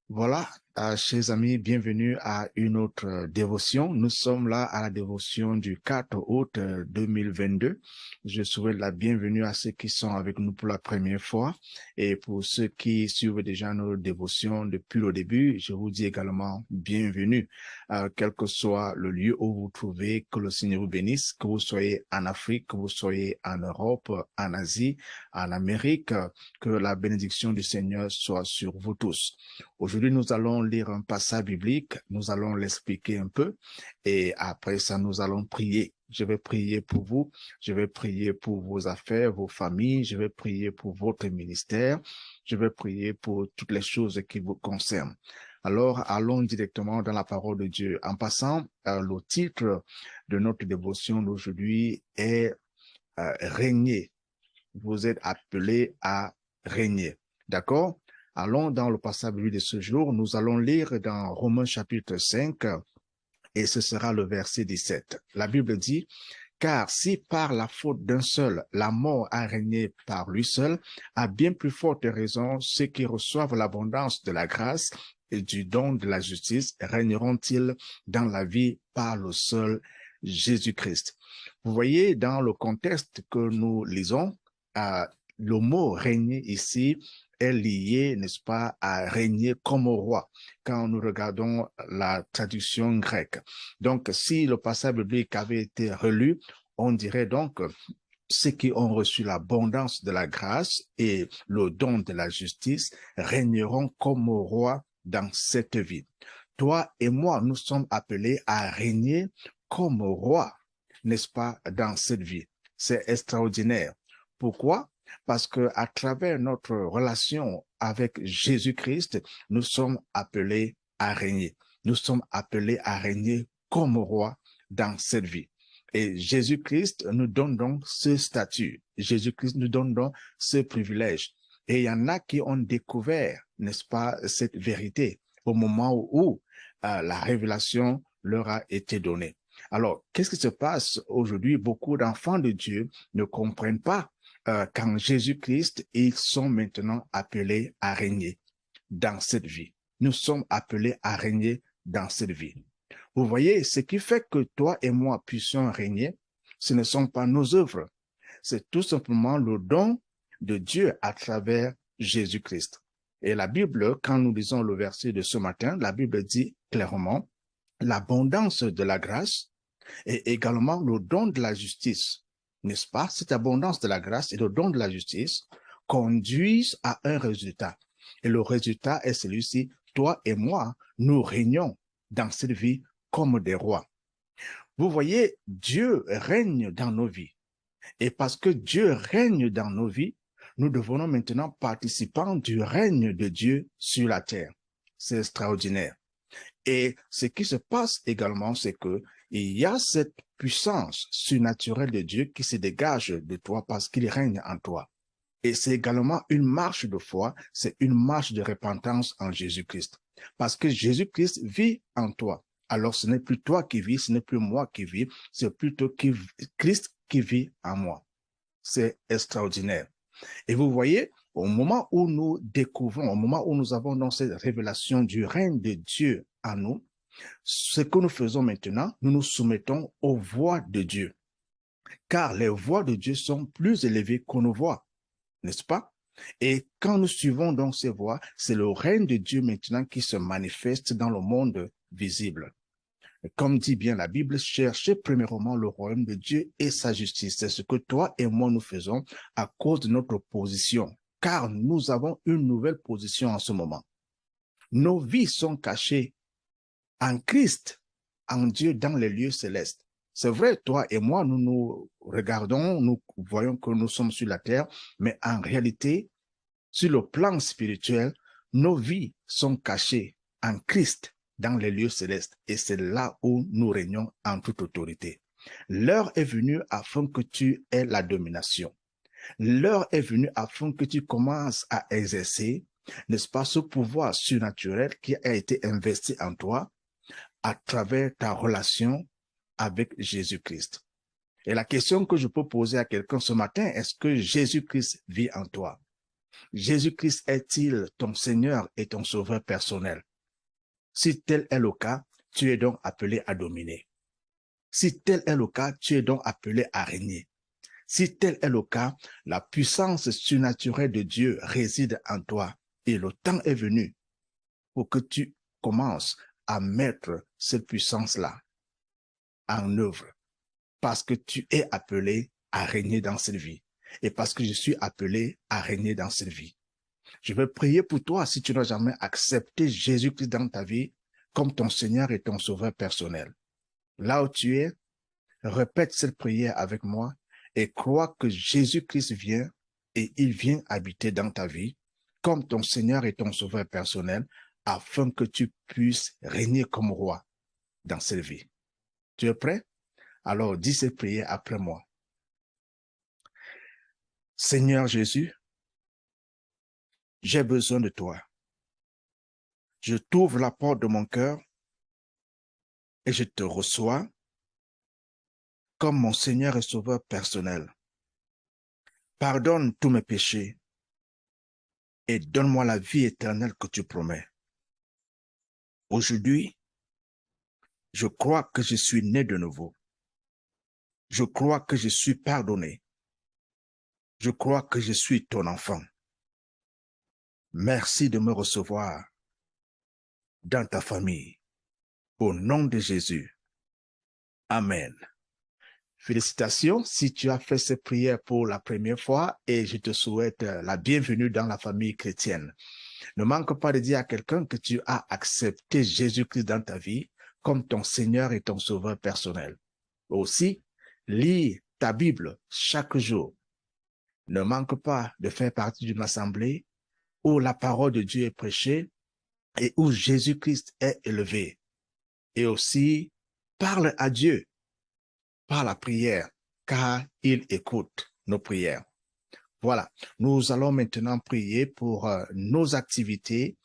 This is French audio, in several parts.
Voilà, chers amis, bienvenue à une autre dévotion. Nous sommes là à la dévotion du 4 août 2022. Je souhaite la bienvenue à ceux qui sont avec nous pour la première fois et pour ceux qui suivent déjà nos dévotions depuis le début, je vous dis également bienvenue. Quel que soit le lieu où vous vous trouvez, que le Seigneur vous bénisse, que vous soyez en Afrique, que vous soyez en Europe, en Asie, en Amérique, que la bénédiction du Seigneur soit sur vous tous. Aujourd'hui, nous allons lire un passage biblique, nous allons l'expliquer un peu et après ça, nous allons prier. Je vais prier pour vous, je vais prier pour vos affaires, vos familles, je vais prier pour votre ministère, je vais prier pour toutes les choses qui vous concernent. Alors, allons directement dans la parole de Dieu. En passant, le titre de notre dévotion d'aujourd'hui est Régner. Vous êtes appelés à régner. D'accord? Allons dans le passage de ce jour. Nous allons lire dans Romains chapitre 5 et ce sera le verset 17. La Bible dit, car si par la faute d'un seul, la mort a régné par lui seul, à bien plus forte raison, ceux qui reçoivent l'abondance de la grâce et du don de la justice régneront-ils dans la vie par le seul Jésus-Christ. Vous voyez, dans le contexte que nous lisons, le mot régner ici est lié, n'est-ce pas, à régner comme roi, quand nous regardons la traduction grecque. Donc, si le passage biblique avait été relu, on dirait donc ceux qui ont reçu l'abondance de la grâce et le don de la justice régneront comme roi dans cette vie. Toi et moi, nous sommes appelés à régner comme roi, n'est-ce pas, dans cette vie. C'est extraordinaire. Pourquoi? Parce que à travers notre relation avec Jésus-Christ, nous sommes appelés à régner. Nous sommes appelés à régner comme roi dans cette vie. Et Jésus-Christ nous donne donc ce statut. Jésus-Christ nous donne donc ce privilège. Et il y en a qui ont découvert, n'est-ce pas, cette vérité au moment où la révélation leur a été donnée. Alors, qu'est-ce qui se passe aujourd'hui? Beaucoup d'enfants de Dieu ne comprennent pas qu'en Jésus-Christ, ils sont maintenant appelés à régner dans cette vie. Nous sommes appelés à régner dans cette vie. Vous voyez, ce qui fait que toi et moi puissions régner, ce ne sont pas nos œuvres. C'est tout simplement le don de Dieu à travers Jésus-Christ. Et la Bible, quand nous lisons le verset de ce matin, la Bible dit clairement l'abondance de la grâce et également le don de la justice. N'est-ce pas? Cette abondance de la grâce et le don de la justice conduisent à un résultat. Et le résultat est celui-ci, toi et moi, nous régnons dans cette vie comme des rois. Vous voyez, Dieu règne dans nos vies. Et parce que Dieu règne dans nos vies, nous devenons maintenant participants du règne de Dieu sur la terre. C'est extraordinaire. Et ce qui se passe également, c'est que il y a cette puissance surnaturelle de Dieu qui se dégage de toi parce qu'il règne en toi. Et c'est également une marche de foi, c'est une marche de repentance en Jésus-Christ. Parce que Jésus-Christ vit en toi. Alors ce n'est plus toi qui vis, ce n'est plus moi qui vis, c'est plutôt Christ qui vit en moi. C'est extraordinaire. Et vous voyez, au moment où nous découvrons, au moment où nous avons dans cette révélation du règne de Dieu en nous, ce que nous faisons maintenant, nous nous soumettons aux voies de Dieu. Car les voies de Dieu sont plus élevées que nos voies, n'est-ce pas? Et quand nous suivons donc ces voies, c'est le règne de Dieu maintenant qui se manifeste dans le monde visible. Comme dit bien la Bible, cherchez premièrement le royaume de Dieu et sa justice. C'est ce que toi et moi nous faisons à cause de notre position, car nous avons une nouvelle position en ce moment. Nos vies sont cachées en Christ, en Dieu, dans les lieux célestes. C'est vrai, toi et moi, nous nous regardons, nous voyons que nous sommes sur la terre, mais en réalité, sur le plan spirituel, nos vies sont cachées en Christ dans les lieux célestes et c'est là où nous régnons en toute autorité. L'heure est venue afin que tu aies la domination. L'heure est venue afin que tu commences à exercer, n'est-ce pas, ce pouvoir surnaturel qui a été investi en toi à travers ta relation avec Jésus-Christ. Et la question que je peux poser à quelqu'un ce matin, est-ce que Jésus-Christ vit en toi? Jésus-Christ est-il ton Seigneur et ton Sauveur personnel? Si tel est le cas, tu es donc appelé à dominer. Si tel est le cas, tu es donc appelé à régner. Si tel est le cas, la puissance surnaturelle de Dieu réside en toi et le temps est venu pour que tu commences à mettre cette puissance-là en œuvre parce que tu es appelé à régner dans cette vie et parce que je suis appelé à régner dans cette vie. Je vais prier pour toi si tu n'as jamais accepté Jésus-Christ dans ta vie comme ton Seigneur et ton Sauveur personnel. Là où tu es, répète cette prière avec moi et crois que Jésus-Christ vient et il vient habiter dans ta vie comme ton Seigneur et ton Sauveur personnel afin que tu puisses régner comme roi dans cette vie. Tu es prêt? Alors dis cette prière après moi. Seigneur Jésus, j'ai besoin de toi. Je t'ouvre la porte de mon cœur et je te reçois comme mon Seigneur et Sauveur personnel. Pardonne tous mes péchés et donne-moi la vie éternelle que tu promets. Aujourd'hui, je crois que je suis né de nouveau. Je crois que je suis pardonné. Je crois que je suis ton enfant. Merci de me recevoir dans ta famille. Au nom de Jésus. Amen. Félicitations si tu as fait cette prière pour la première fois et je te souhaite la bienvenue dans la famille chrétienne. Ne manque pas de dire à quelqu'un que tu as accepté Jésus-Christ dans ta vie comme ton Seigneur et ton Sauveur personnel. Aussi, lis ta Bible chaque jour. Ne manque pas de faire partie d'une assemblée où la parole de Dieu est prêchée et où Jésus-Christ est élevé. Et aussi, parle à Dieu par la prière, car il écoute nos prières. Voilà, nous allons maintenant prier pour nos activités,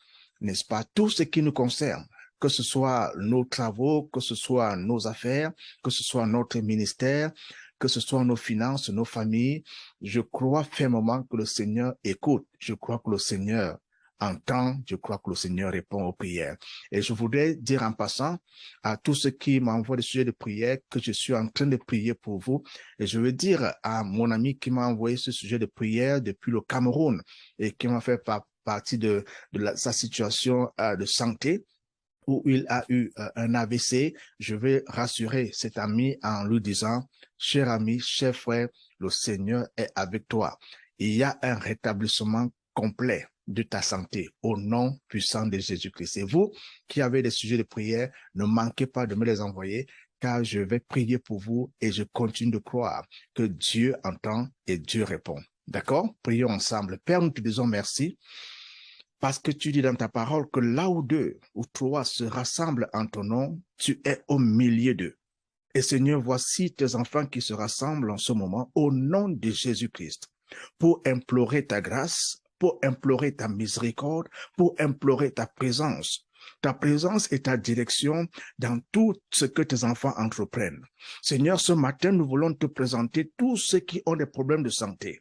n'est-ce pas, tout ce qui nous concerne, que ce soit nos travaux, que ce soit nos affaires, que ce soit notre ministère, que ce soit nos finances, nos familles. Je crois fermement que le Seigneur écoute, je crois que le Seigneur entend, je crois que le Seigneur répond aux prières. Et je voudrais dire en passant à tous ceux qui m'envoient des sujets de prière que je suis en train de prier pour vous. Et je veux dire à mon ami qui m'a envoyé ce sujet de prière depuis le Cameroun et qui m'a fait partie de sa situation de santé, où il a eu un AVC, je vais rassurer cet ami en lui disant, cher ami, cher frère, le Seigneur est avec toi. Il y a un rétablissement complet de ta santé au nom puissant de Jésus-Christ. Et vous qui avez des sujets de prière, ne manquez pas de me les envoyer car je vais prier pour vous et je continue de croire que Dieu entend et Dieu répond. D'accord? Prions ensemble. Père, nous te disons merci. Parce que tu dis dans ta parole que là où deux ou trois se rassemblent en ton nom, tu es au milieu d'eux. Et Seigneur, voici tes enfants qui se rassemblent en ce moment au nom de Jésus-Christ pour implorer ta grâce, pour implorer ta miséricorde, pour implorer ta présence et ta direction dans tout ce que tes enfants entreprennent. Seigneur, ce matin, nous voulons te présenter tous ceux qui ont des problèmes de santé.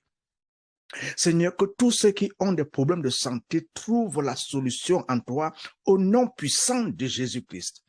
Seigneur, que tous ceux qui ont des problèmes de santé trouvent la solution en toi au nom puissant de Jésus-Christ.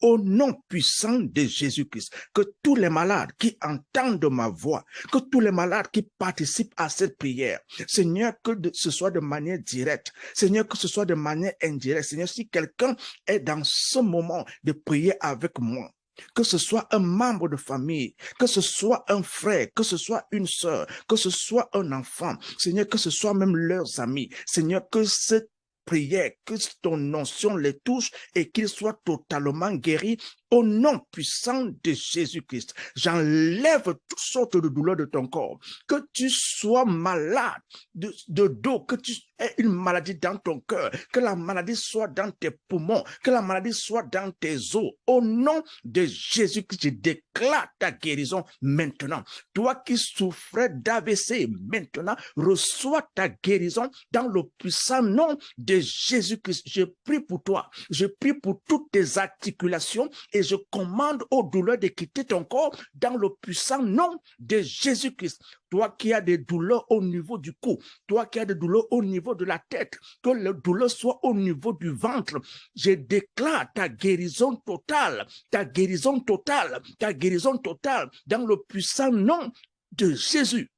Au nom puissant de Jésus-Christ, que tous les malades qui entendent ma voix, que tous les malades qui participent à cette prière, Seigneur, que ce soit de manière directe, Seigneur, que ce soit de manière indirecte, Seigneur, si quelqu'un est dans ce moment de prier avec moi, que ce soit un membre de famille, que ce soit un frère, que ce soit une sœur, que ce soit un enfant, Seigneur, que ce soit même leurs amis, Seigneur, que cette prière, que ton onction les touche et qu'ils soient totalement guéris au nom puissant de Jésus-Christ. J'enlève toutes sortes de douleurs de ton corps. Que tu sois malade de dos, que tu aies une maladie dans ton cœur, que la maladie soit dans tes poumons, que la maladie soit dans tes os. Au nom de Jésus-Christ, je déclare ta guérison maintenant. Toi qui souffrais d'AVC, maintenant, reçois ta guérison dans le puissant nom de Jésus-Christ. Je prie pour toi. Je prie pour toutes tes articulations et je commande aux douleurs de quitter ton corps dans le puissant nom de Jésus-Christ. Toi qui as des douleurs au niveau du cou, toi qui as des douleurs au niveau de la tête, que les douleurs soient au niveau du ventre, je déclare ta guérison totale, ta guérison totale, ta guérison totale dans le puissant nom de Jésus.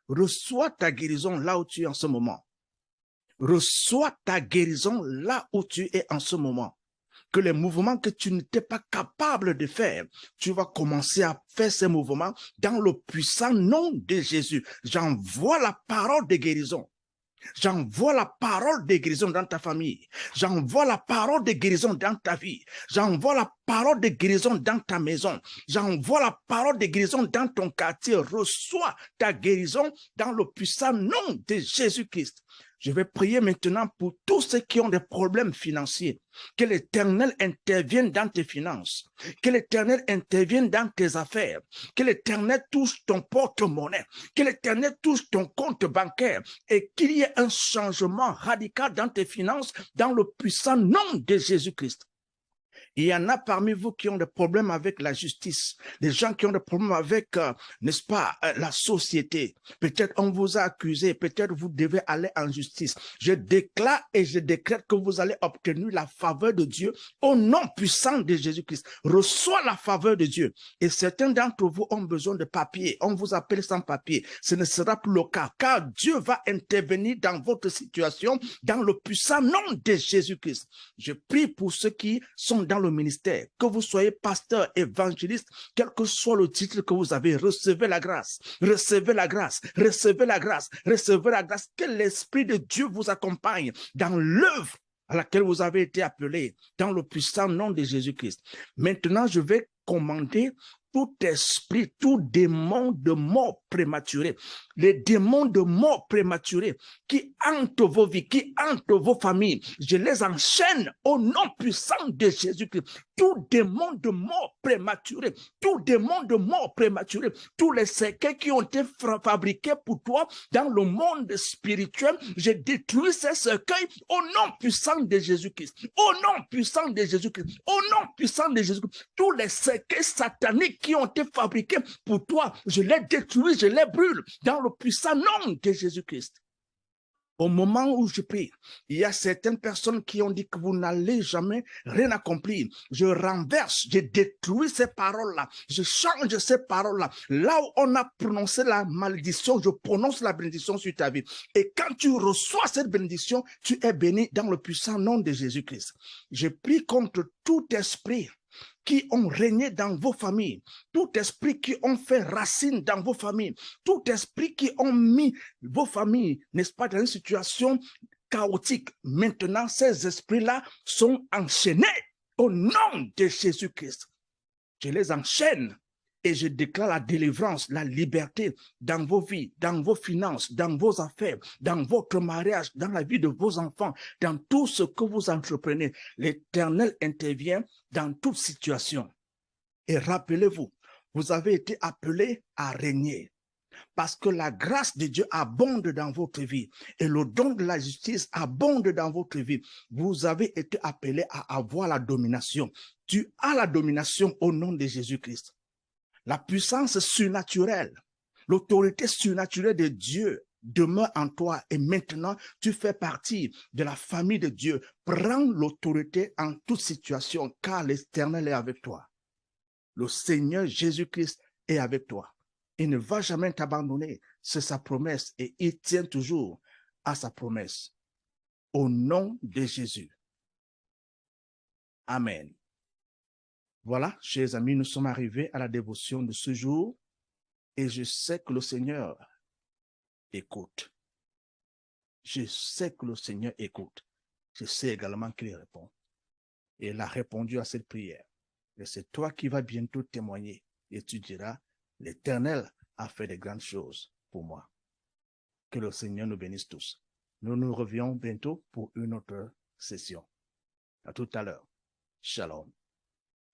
Reçois ta guérison là où tu es en ce moment. Reçois ta guérison là où tu es en ce moment. Que les mouvements que tu n'étais pas capable de faire, tu vas commencer à faire ces mouvements dans le puissant nom de Jésus. J'envoie la parole de guérison. J'envoie la parole de guérison dans ta famille. J'envoie la parole de guérison dans ta vie. J'envoie la parole de guérison dans ta maison. J'envoie la parole de guérison dans ton quartier. Reçois ta guérison dans le puissant nom de Jésus-Christ. Je vais prier maintenant pour tous ceux qui ont des problèmes financiers. Que l'Éternel intervienne dans tes finances. Que l'Éternel intervienne dans tes affaires. Que l'Éternel touche ton porte-monnaie. Que l'Éternel touche ton compte bancaire. Et qu'il y ait un changement radical dans tes finances dans le puissant nom de Jésus-Christ. Il y en a parmi vous qui ont des problèmes avec la justice, des gens qui ont des problèmes avec, n'est-ce pas, la société. Peut-être on vous a accusé, peut-être vous devez aller en justice. Je déclare et je décrète que vous allez obtenir la faveur de Dieu au nom puissant de Jésus-Christ. Reçois la faveur de Dieu. Et certains d'entre vous ont besoin de papier. On vous appelle sans papier. Ce ne sera plus le cas, car Dieu va intervenir dans votre situation dans le puissant nom de Jésus-Christ. Je prie pour ceux qui sont dans le ministère, que vous soyez pasteur, évangéliste, quel que soit le titre que vous avez, recevez la grâce, recevez la grâce, recevez la grâce, recevez la grâce, que l'Esprit de Dieu vous accompagne dans l'œuvre à laquelle vous avez été appelé, dans le puissant nom de Jésus-Christ. Maintenant, je vais commander tout esprit, tout démon de mort prématurée, les démons de mort prématurée qui hantent vos vies, qui hantent vos familles, je les enchaîne au nom puissant de Jésus-Christ. Tout démon de mort prématurée, tout démon de mort prématurée, tous les séquelles qui ont été fabriqués pour toi dans le monde spirituel, je détruis ces séquelles au nom puissant de Jésus-Christ, au nom puissant de Jésus-Christ, au nom puissant de Jésus-Christ. Tous les séquelles sataniques qui ont été fabriqués pour toi, je les détruis, je les brûle dans le puissant nom de Jésus-Christ. Au moment où je prie, il y a certaines personnes qui ont dit que vous n'allez jamais rien accomplir. Je renverse, je détruis ces paroles-là, je change ces paroles-là. Là où on a prononcé la malédiction, je prononce la bénédiction sur ta vie. Et quand tu reçois cette bénédiction, tu es béni dans le puissant nom de Jésus-Christ. Je prie contre tout esprit qui ont régné dans vos familles, tout esprit qui ont fait racine dans vos familles, tout esprit qui ont mis vos familles, n'est-ce pas, dans une situation chaotique. Maintenant, ces esprits-là sont enchaînés au nom de Jésus-Christ. Je les enchaîne et je déclare la délivrance, la liberté dans vos vies, dans vos finances, dans vos affaires, dans votre mariage, dans la vie de vos enfants, dans tout ce que vous entreprenez. L'Éternel intervient dans toute situation. Et rappelez-vous, vous avez été appelés à régner. Parce que la grâce de Dieu abonde dans votre vie et le don de la justice abonde dans votre vie. Vous avez été appelés à avoir la domination. Tu as la domination au nom de Jésus-Christ. La puissance surnaturelle, l'autorité surnaturelle de Dieu demeure en toi et maintenant tu fais partie de la famille de Dieu. Prends l'autorité en toute situation car l'Éternel est avec toi. Le Seigneur Jésus-Christ est avec toi. Il ne va jamais t'abandonner. C'est sa promesse et il tient toujours à sa promesse. Au nom de Jésus. Amen. Voilà, chers amis, nous sommes arrivés à la dévotion de ce jour et je sais que le Seigneur écoute. Je sais que le Seigneur écoute. Je sais également qu'il répond. Et il a répondu à cette prière. Et c'est toi qui vas bientôt témoigner et tu diras, l'Éternel a fait de grandes choses pour moi. Que le Seigneur nous bénisse tous. Nous nous revions bientôt pour une autre session. À tout à l'heure. Shalom.